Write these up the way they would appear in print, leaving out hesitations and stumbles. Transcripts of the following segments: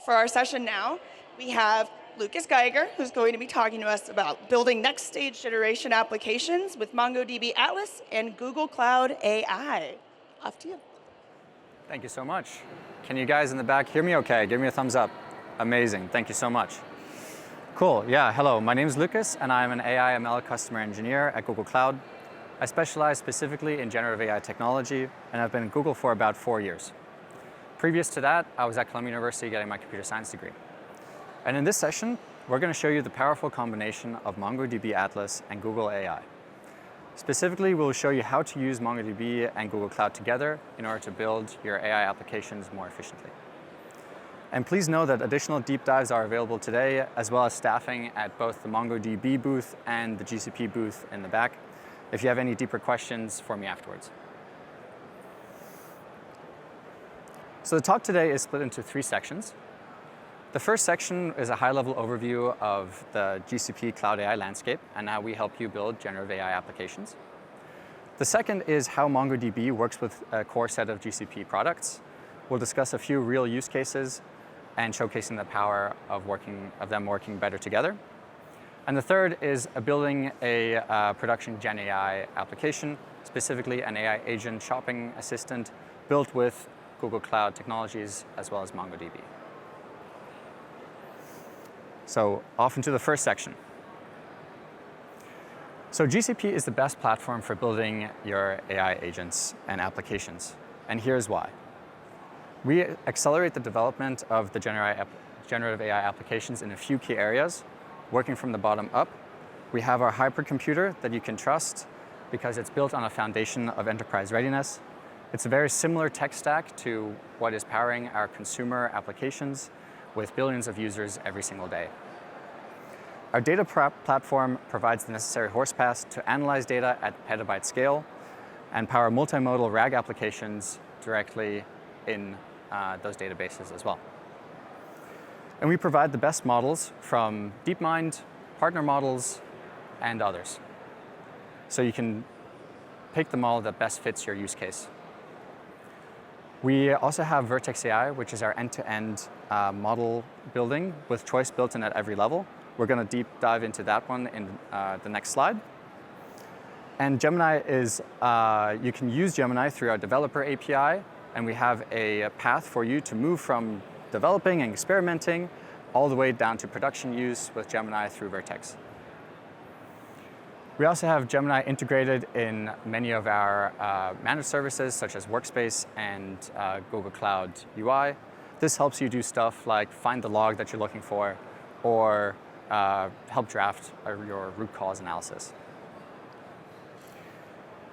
for our session now, we have Lucas Geiger, who's going to be talking to us about building next stage generation applications with MongoDB Atlas and Google Cloud AI. Off to you. Thank you so much. Can you guys in the back hear me okay? Give me a thumbs up. Amazing, thank you so much. Cool, yeah, hello, my name is Lucas and I'm an AI ML customer engineer at Google Cloud. I specialize specifically in generative AI technology and I've been at Google for about 4 years. Previous to that, I was at Columbia University getting my computer science degree. And in this session, we're going to show you the powerful combination of MongoDB Atlas and Google AI. Specifically, we'll show you how to use MongoDB and Google Cloud together in order to build your AI applications more efficiently. And please know that additional deep dives are available today, as well as staffing at both the MongoDB booth and the GCP booth in the back, if you have any deeper questions for me afterwards. So the talk today is split into 3 sections. The first section is a high-level overview of the GCP Cloud AI landscape and how we help you build generative AI applications. The second is how MongoDB works with a core set of GCP products. We'll discuss a few real use cases and showcasing the power of them working better together. And the third is building a production Gen AI application, specifically an AI agent shopping assistant built with Google Cloud technologies as well as MongoDB. So off into the first section. So GCP is the best platform for building your AI agents and applications, and here's why. We accelerate the development of the generative AI applications in a few key areas, working from the bottom up. We have our hypercomputer that you can trust because it's built on a foundation of enterprise readiness. It's a very similar tech stack to what is powering our consumer applications with billions of users every single day. Our data platform provides the necessary horsepower to analyze data at petabyte scale and power multimodal RAG applications directly in those databases as well. And we provide the best models from DeepMind, partner models, and others. So you can pick the model that best fits your use case. We also have Vertex AI, which is our end-to-end model building with choice built in at every level. We're going to deep dive into that one in the next slide. And Gemini is, you can use Gemini through our developer API, and we have a path for you to move from developing and experimenting all the way down to production use with Gemini through Vertex. We also have Gemini integrated in many of our managed services, such as Workspace and Google Cloud UI. This helps you do stuff like find the log that you're looking for or help draft your root cause analysis.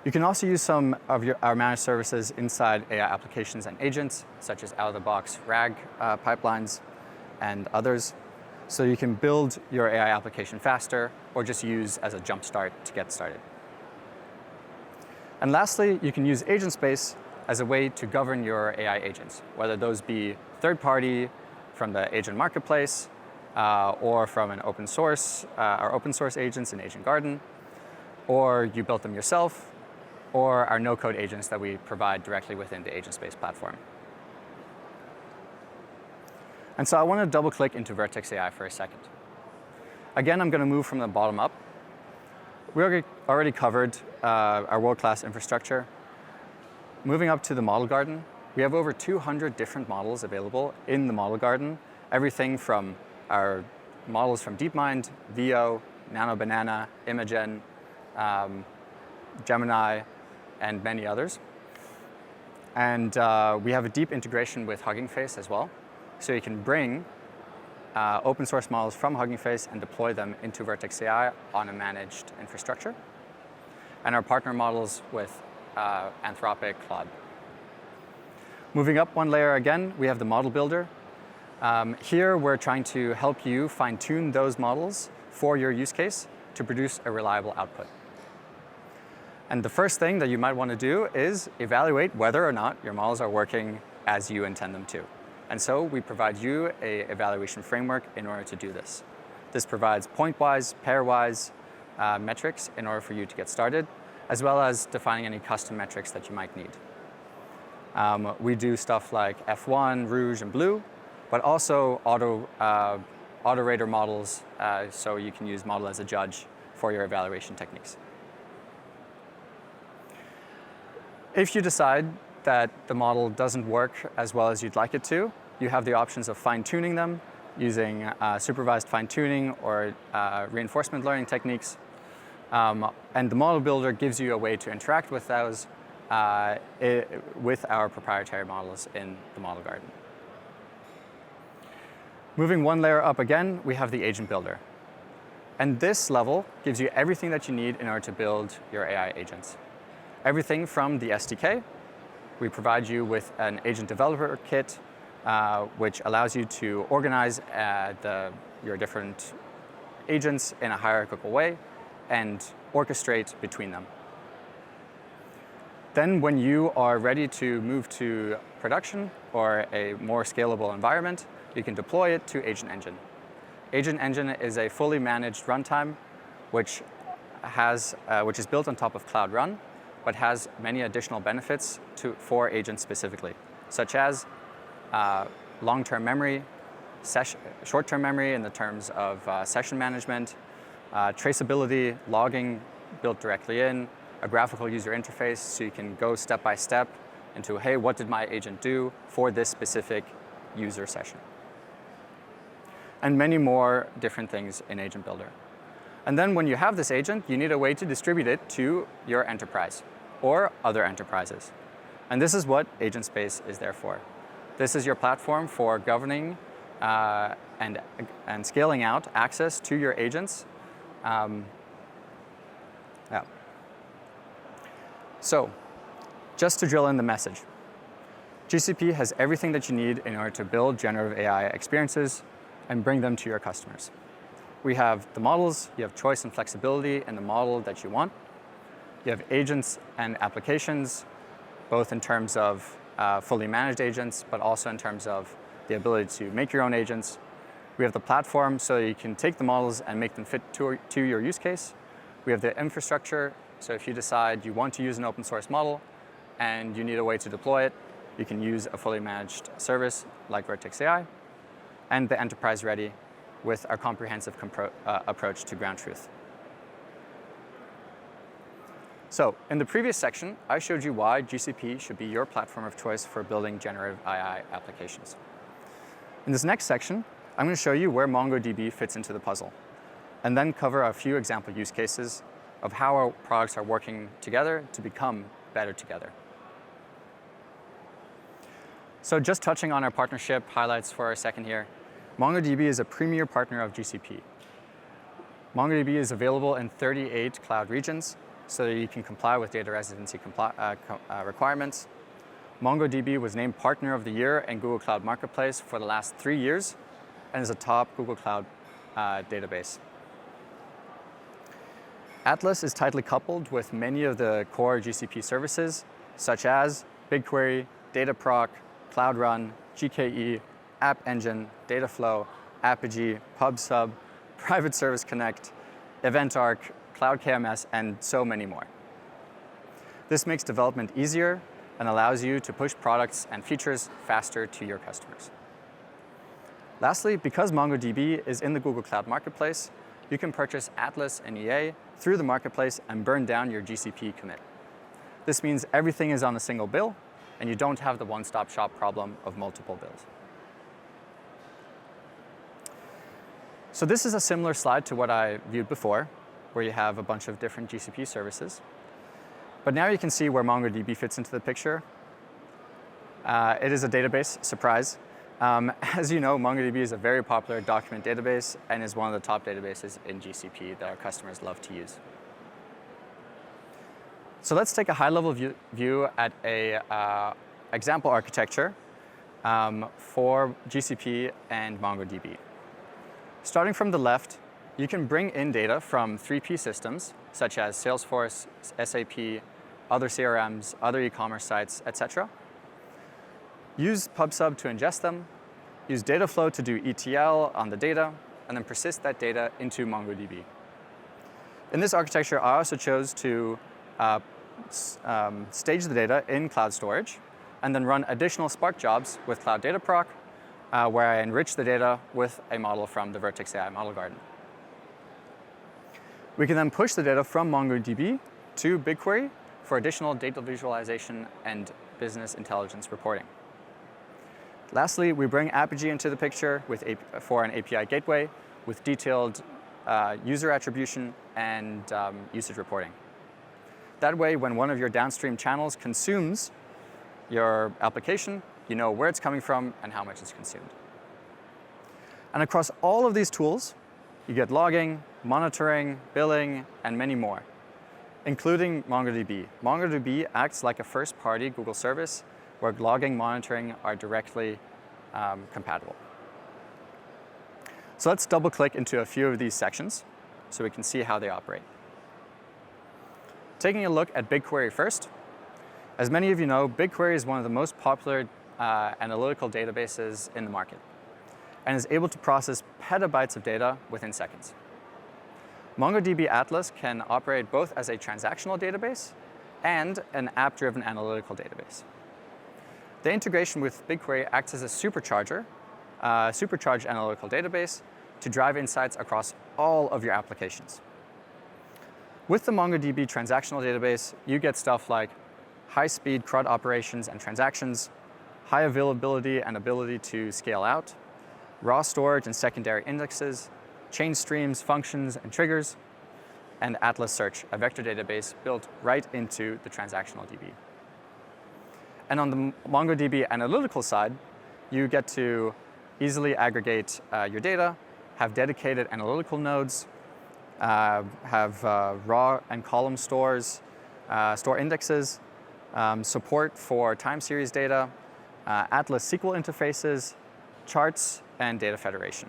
You can also use some of our managed services inside AI applications and agents, such as out-of-the-box RAG pipelines and others. So you can build your AI application faster or just use as a jump start to get started. And lastly, you can use Agent Space as a way to govern your AI agents, whether those be third-party from the agent marketplace or from an open source, our open source agents in Agent Garden, or you built them yourself, or our no-code agents that we provide directly within the Agent Space platform. And so I want to double-click into Vertex AI for a second. Again, I'm going to move from the bottom up. We already covered our world-class infrastructure. Moving up to the model garden, we have over 200 different models available in the model garden, everything from our models from DeepMind, VO, NanoBanana, Imagen, Gemini, and many others. And we have a deep integration with Hugging Face as well. So you can bring open source models from Hugging Face and deploy them into Vertex AI on a managed infrastructure. And our partner models with Anthropic, Claude. Moving up one layer again, we have the model builder. Here we're trying to help you fine-tune those models for your use case to produce a reliable output. And the first thing that you might want to do is evaluate whether or not your models are working as you intend them to. And so we provide you an evaluation framework in order to do this. This provides point-wise, pair-wise metrics in order for you to get started, as well as defining any custom metrics that you might need. We do stuff like F1, Rouge, and Blue, but also auto-rater models, so you can use model as a judge for your evaluation techniques. If you decide that the model doesn't work as well as you'd like it to, you have the options of fine-tuning them using supervised fine-tuning or reinforcement learning techniques. And the model builder gives you a way to interact with those with our proprietary models in the model garden. Moving one layer up again, we have the agent builder. And this level gives you everything that you need in order to build your AI agents. Everything from the SDK. We provide you with an agent developer kit, which allows you to organize your different agents in a hierarchical way and orchestrate between them. Then when you are ready to move to production or a more scalable environment, you can deploy it to Agent Engine. Agent Engine is a fully managed runtime which is built on top of Cloud Run, but has many additional benefits for agents specifically, such as long-term memory, short-term memory in the terms of session management, traceability, logging built directly in, a graphical user interface so you can go step by step into, hey, what did my agent do for this specific user session? And many more different things in Agent Builder. And then when you have this agent, you need a way to distribute it to your enterprise or other enterprises. And this is what Agent Space is there for. This is your platform for governing and scaling out access to your agents. So, just to drill in the message, GCP has everything that you need in order to build generative AI experiences and bring them to your customers. We have the models, you have choice and flexibility in the model that you want. You have agents and applications, both in terms of fully managed agents, but also in terms of the ability to make your own agents. We have the platform so you can take the models and make them fit to your use case. We have the infrastructure, so if you decide you want to use an open source model and you need a way to deploy it, you can use a fully managed service like Vertex AI, and the enterprise ready with our comprehensive approach to ground truth. So in the previous section, I showed you why GCP should be your platform of choice for building generative AI applications. In this next section, I'm going to show you where MongoDB fits into the puzzle, and then cover a few example use cases of how our products are working together to become better together. So just touching on our partnership highlights for a second here, MongoDB is a premier partner of GCP. MongoDB is available in 38 cloud regions so that you can comply with data residency requirements. MongoDB was named Partner of the Year in Google Cloud Marketplace for the last 3 years and is a top Google Cloud database. Atlas is tightly coupled with many of the core GCP services, such as BigQuery, Dataproc, Cloud Run, GKE, App Engine, Dataflow, Apigee, PubSub, Private Service Connect, EventArc, Cloud KMS, and so many more. This makes development easier and allows you to push products and features faster to your customers. Lastly, because MongoDB is in the Google Cloud Marketplace, you can purchase Atlas and EA through the marketplace and burn down your GCP commit. This means everything is on a single bill, and you don't have the one-stop shop problem of multiple bills. So this is a similar slide to what I viewed before, where you have a bunch of different GCP services. But now you can see where MongoDB fits into the picture. It is a database, surprise. As you know, MongoDB is a very popular document database and is one of the top databases in GCP that our customers love to use. So let's take a high-level view at a example architecture for GCP and MongoDB. Starting from the left, you can bring in data from 3P systems, such as Salesforce, SAP, other CRMs, other e-commerce sites, etc. Use PubSub to ingest them, use Dataflow to do ETL on the data, and then persist that data into MongoDB. In this architecture, I also chose to stage the data in cloud storage, and then run additional Spark jobs with Cloud Dataproc where I enrich the data with a model from the Vertex AI Model Garden. We can then push the data from MongoDB to BigQuery for additional data visualization and business intelligence reporting. Lastly, we bring Apigee into the picture for an API gateway with detailed user attribution and usage reporting. That way, when one of your downstream channels consumes your application, you know where it's coming from and how much it's consumed. And across all of these tools, you get logging, monitoring, billing, and many more, including MongoDB. MongoDB acts like a first-party Google service where logging, monitoring are directly compatible. So let's double-click into a few of these sections so we can see how they operate. Taking a look at BigQuery first. As many of you know, BigQuery is one of the most popular analytical databases in the market and is able to process petabytes of data within seconds. MongoDB Atlas can operate both as a transactional database and an app-driven analytical database. The integration with BigQuery acts as a supercharged analytical database to drive insights across all of your applications. With the MongoDB transactional database, you get stuff like high-speed CRUD operations and transactions, high availability and ability to scale out, raw storage and secondary indexes, change streams, functions, and triggers, and Atlas Search, a vector database built right into the transactional DB. And on the MongoDB analytical side, you get to easily aggregate your data, have dedicated analytical nodes, have raw and column stores, store indexes, support for time series data, Atlas SQL interfaces, charts, and data federation.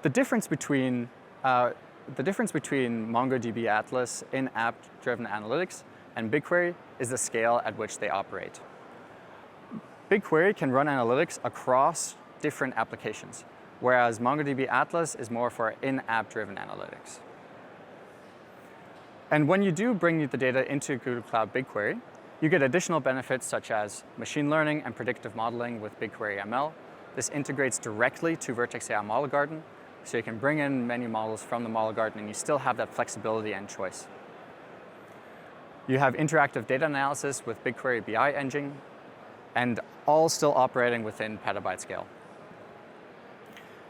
The difference between MongoDB Atlas in app-driven analytics and BigQuery is the scale at which they operate. BigQuery can run analytics across different applications, whereas MongoDB Atlas is more for in-app-driven analytics. And when you do bring the data into Google Cloud BigQuery, you get additional benefits such as machine learning and predictive modeling with BigQuery ML. This integrates directly to Vertex AI Model Garden, so you can bring in many models from the Model Garden and you still have that flexibility and choice. You have interactive data analysis with BigQuery BI engine, and all still operating within petabyte scale.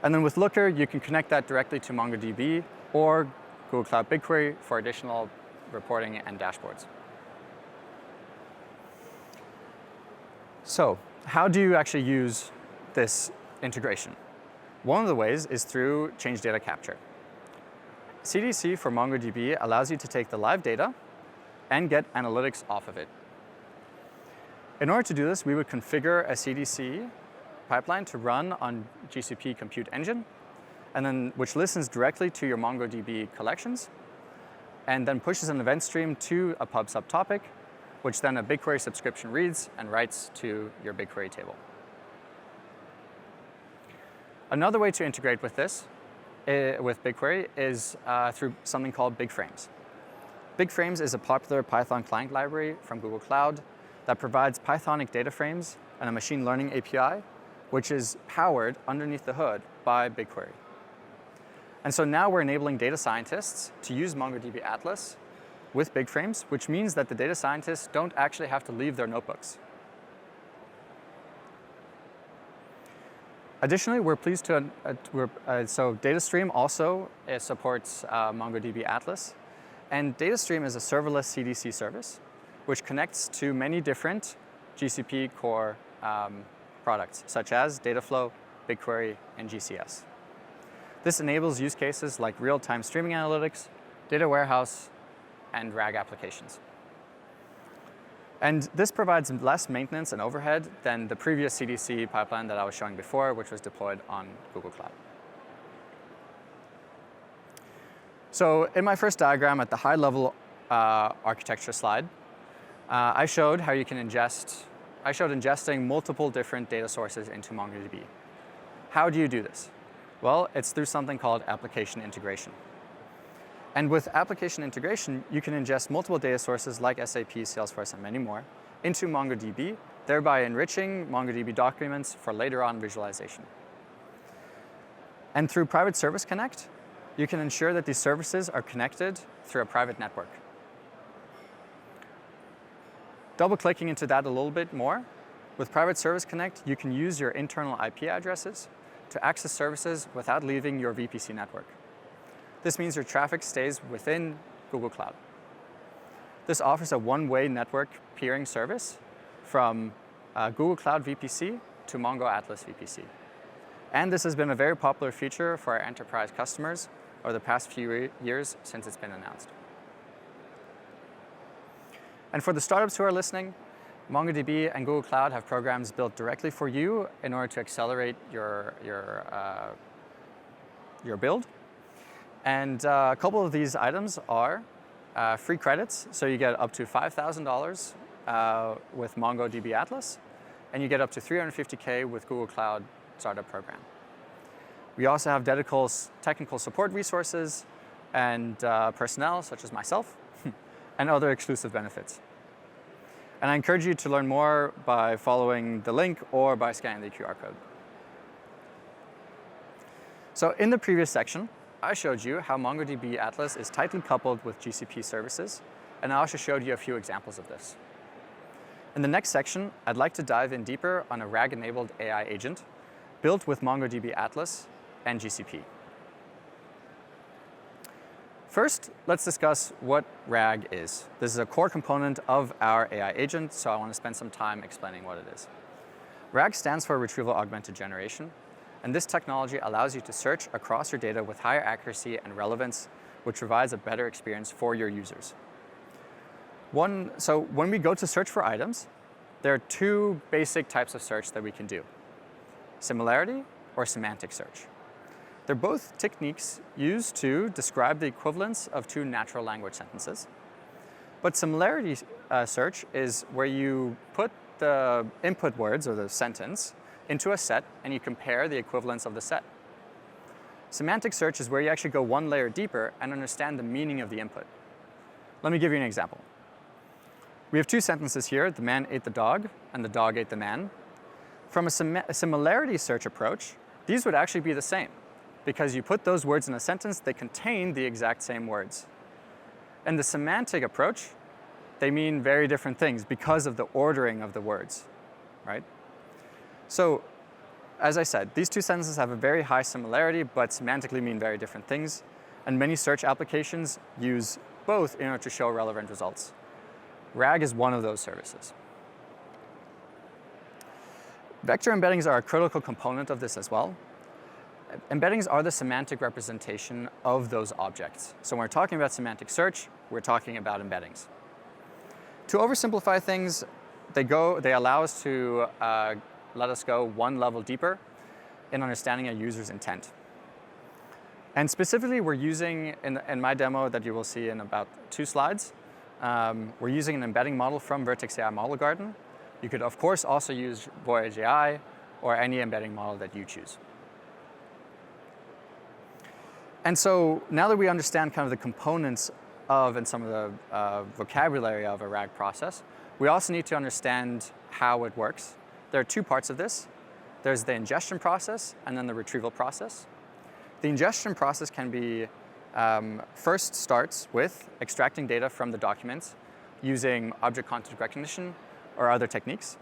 And then with Looker, you can connect that directly to MongoDB or Google Cloud BigQuery for additional reporting and dashboards. So how do you actually use this integration? One of the ways is through change data capture. CDC for MongoDB allows you to take the live data and get analytics off of it. In order to do this, we would configure a CDC pipeline to run on GCP Compute Engine, and then which listens directly to your MongoDB collections, and then pushes an event stream to a pub subtopic, which then a BigQuery subscription reads and writes to your BigQuery table. Another way to integrate with this, with BigQuery, is through something called BigFrames. BigFrames is a popular Python client library from Google Cloud that provides Pythonic data frames and a machine learning API, which is powered underneath the hood by BigQuery. And so now we're enabling data scientists to use MongoDB Atlas with BigFrames, which means that the data scientists don't actually have to leave their notebooks. Additionally, we're pleased to, so DataStream also supports MongoDB Atlas. And DataStream is a serverless CDC service, which connects to many different GCP core products, such as Dataflow, BigQuery, and GCS. This enables use cases like real-time streaming analytics, data warehouse, and RAG applications. And this provides less maintenance and overhead than the previous CDC pipeline that I was showing before, which was deployed on Google Cloud. So in my first diagram at the high-level architecture slide, I showed how you can ingesting multiple different data sources into MongoDB. How do you do this? Well, it's through something called application integration. And with application integration, you can ingest multiple data sources like SAP, Salesforce, and many more into MongoDB thereby enriching MongoDB documents for later on visualization. And through Private Service Connect, you can ensure that these services are connected through a private network. Double-clicking into that a little bit more, with Private Service Connect, you can use your internal IP addresses to access services without leaving your VPC network. This means your traffic stays within Google Cloud. This offers a one-way network peering service from Google Cloud VPC to Mongo Atlas VPC. And this has been a very popular feature for our enterprise customers over the past few years since it's been announced. And for the startups who are listening, MongoDB and Google Cloud have programs built directly for you in order to accelerate your build. And a couple of these items are free credits, so you get up to $5,000 with MongoDB Atlas, and you get up to $350K with Google Cloud Startup Program. We also have dedicated technical support resources and personnel, such as myself, and other exclusive benefits. And I encourage you to learn more by following the link or by scanning the QR code. So in the previous section, I showed you how MongoDB Atlas is tightly coupled with GCP services, and I also showed you a few examples of this. In the next section, I'd like to dive in deeper on a RAG-enabled AI agent built with MongoDB Atlas and GCP. First, let's discuss what RAG is. This is a core component of our AI agent, so I want to spend some time explaining what it is. RAG stands for Retrieval Augmented Generation, and this technology allows you to search across your data with higher accuracy and relevance, which provides a better experience for your users. So when we go to search for items, there are two basic types of search that we can do: similarity or semantic search. They're both techniques used to describe the equivalence of two natural language sentences. But similarity search is where you put the input words or the sentence into a set and you compare the equivalence of the set. Semantic search is where you actually go one layer deeper and understand the meaning of the input. Let me give you an example. We have two sentences here: the man ate the dog and the dog ate the man. From a similarity search approach, these would actually be the same, because you put those words in a sentence, they contain the exact same words. In the semantic approach, they mean very different things because of the ordering of the words, right? So, as I said, these two sentences have a very high similarity, but semantically mean very different things. And many search applications use both in order to show relevant results. RAG is one of those services. Vector embeddings are a critical component of this as well. Embeddings are the semantic representation of those objects. So when we're talking about semantic search, we're talking about embeddings. To oversimplify things, they allow us to let us go one level deeper in understanding a user's intent. And specifically, we're using, in my demo that you will see in about 2 slides, we're using an embedding model from Vertex AI Model Garden. You could, of course, also use Voyage AI or any embedding model that you choose. And so now that we understand kind of the components of and some of the vocabulary of a RAG process, we also need to understand how it works. There are 2 parts of this. There's the ingestion process and then the retrieval process. The ingestion process can be first starts with extracting data from the documents using object context recognition or other techniques,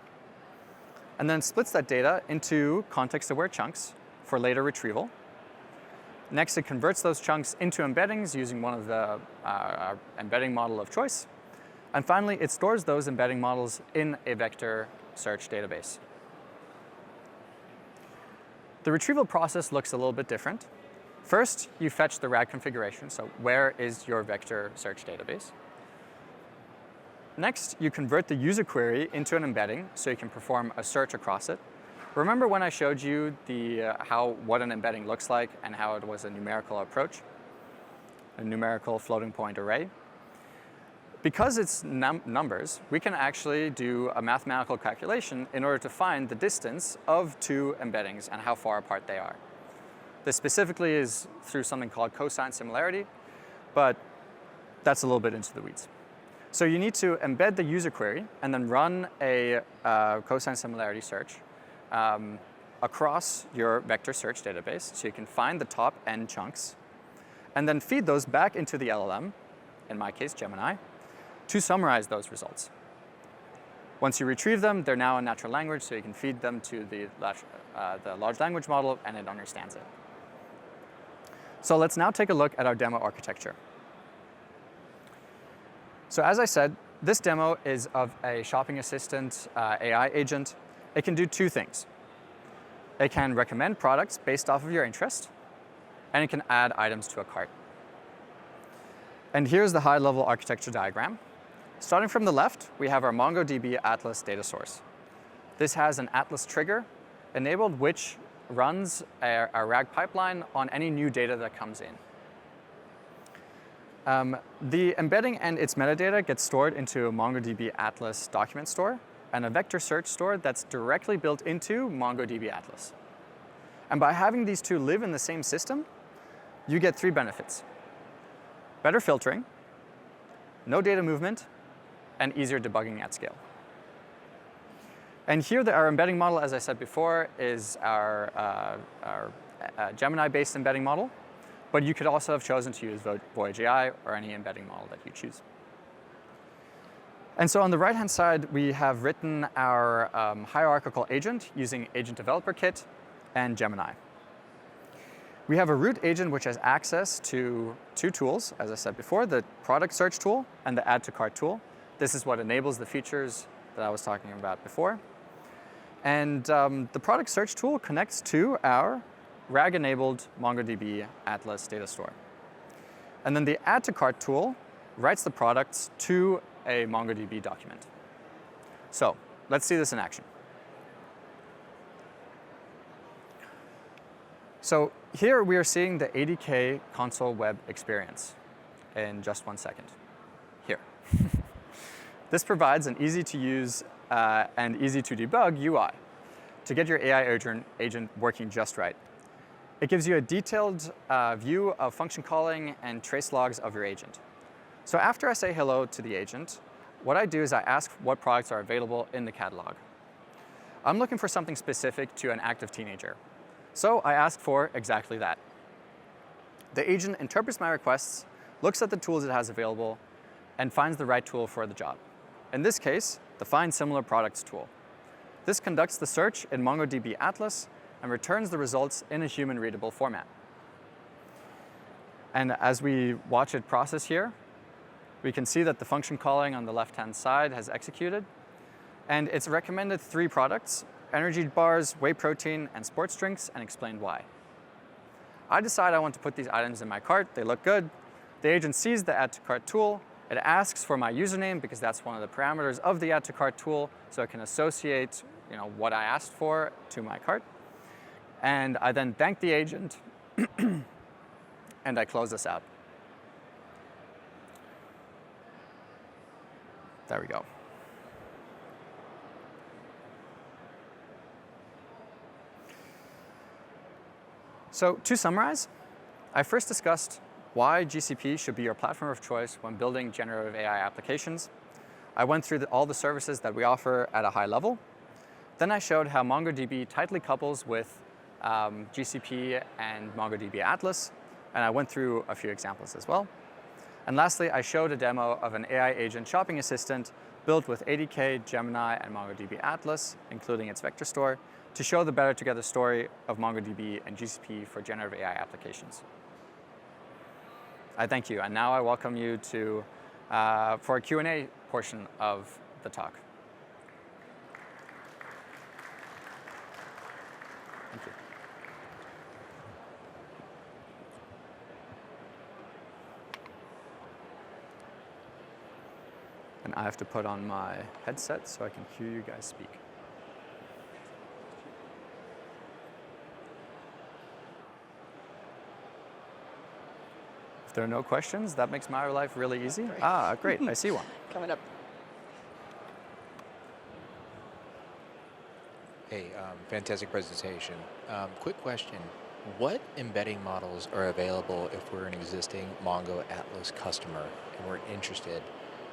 and then splits that data into context-aware chunks for later retrieval. Next, it converts those chunks into embeddings using one of the embedding model of choice. And finally, it stores those embedding models in a vector search database. The retrieval process looks a little bit different. First, you fetch the RAG configuration, so where is your vector search database? Next, you convert the user query into an embedding so you can perform a search across it. Remember when I showed you what an embedding looks like and how it was a numerical approach, a numerical floating point array? Because it's numbers, we can actually do a mathematical calculation in order to find the distance of 2 embeddings and how far apart they are. This specifically is through something called cosine similarity, but that's a little bit into the weeds. So you need to embed the user query and then run a cosine similarity search across your vector search database so you can find the top n chunks and then feed those back into the LLM, in my case Gemini, to summarize those results. Once you retrieve them, they're now in natural language, so you can feed them to the large language model and it understands it. So let's now take a look at our demo architecture. So as I said, this demo is of a shopping assistant AI agent. It can do two things. It can recommend products based off of your interest, and it can add items to a cart. And here's the high-level architecture diagram. Starting from the left, we have our MongoDB Atlas data source. This has an Atlas trigger enabled, which runs a RAG pipeline on any new data that comes in. The embedding and its metadata gets stored into a MongoDB Atlas document store and a vector search store that's directly built into MongoDB Atlas. And by having these two live in the same system, you get three benefits: better filtering, no data movement, and easier debugging at scale. And here, our embedding model, as I said before, is our Gemini-based embedding model. But you could also have chosen to use Voyage AI or any embedding model that you choose. And so on the right-hand side, we have written our hierarchical agent using Agent Developer Kit and Gemini. We have a root agent which has access to two tools, as I said before, the product search tool and the add to cart tool. This is what enables the features that I was talking about before. And the product search tool connects to our RAG-enabled MongoDB Atlas data store. And then the add to cart tool writes the products to a MongoDB document. So let's see this in action. So here we are seeing the ADK console web experience in just 1 second. Here. This provides an easy to use and easy to debug UI to get your AI agent working just right. It gives you a detailed view of function calling and trace logs of your agent. So after I say hello to the agent, what I do is I ask what products are available in the catalog. I'm looking for something specific to an active teenager. So I ask for exactly that. The agent interprets my requests, looks at the tools it has available, and finds the right tool for the job. In this case, the Find Similar Products tool. This conducts the search in MongoDB Atlas and returns the results in a human-readable format. And as we watch it process here, we can see that the function calling on the left-hand side has executed, and it's recommended 3 products: energy bars, whey protein, and sports drinks, and explained why. I decide I want to put these items in my cart. They look good. The agent sees the Add to Cart tool. It asks for my username because that's one of the parameters of the Add to Cart tool, so it can associate what I asked for to my cart. And I then thank the agent, and I close this out. There we go. So to summarize, I first discussed why GCP should be your platform of choice when building generative AI applications. I went through all the services that we offer at a high level. Then I showed how MongoDB tightly couples with GCP and MongoDB Atlas, and I went through a few examples as well. And lastly, I showed a demo of an AI agent shopping assistant built with ADK, Gemini, and MongoDB Atlas, including its vector store, to show the better together story of MongoDB and GCP for generative AI applications. I thank you, and now I welcome you to for a Q&A portion of the talk. Thank you. And I have to put on my headset so I can hear you guys speak. If there are no questions, that makes my life really easy. Great. Great, I see one. Coming up. Hey, fantastic presentation. Quick question. What embedding models are available if we're an existing Mongo Atlas customer and we're interested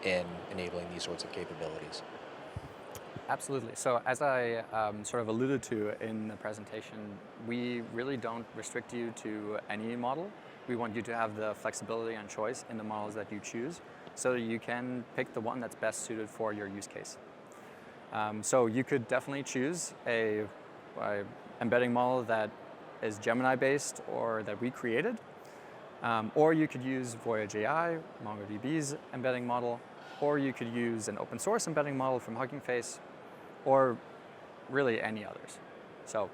in enabling these sorts of capabilities? Absolutely. So as I sort of alluded to in the presentation, we really don't restrict you to any model. We want you to have the flexibility and choice in the models that you choose so that you can pick the one that's best suited for your use case. So you could definitely choose a embedding model that is Gemini based or that we created, or you could use Voyage AI, MongoDB's embedding model, or you could use an open source embedding model from Hugging Face, or really any others. So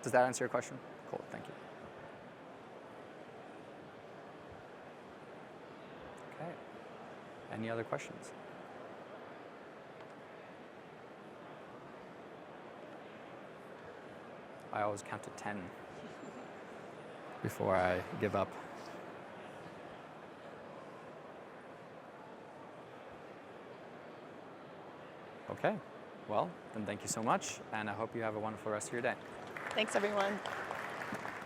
does that answer your question? Cool, thank you. Okay, any other questions? I always count to 10 before I give up. Okay, well, then thank you so much, and I hope you have a wonderful rest of your day. Thanks, everyone.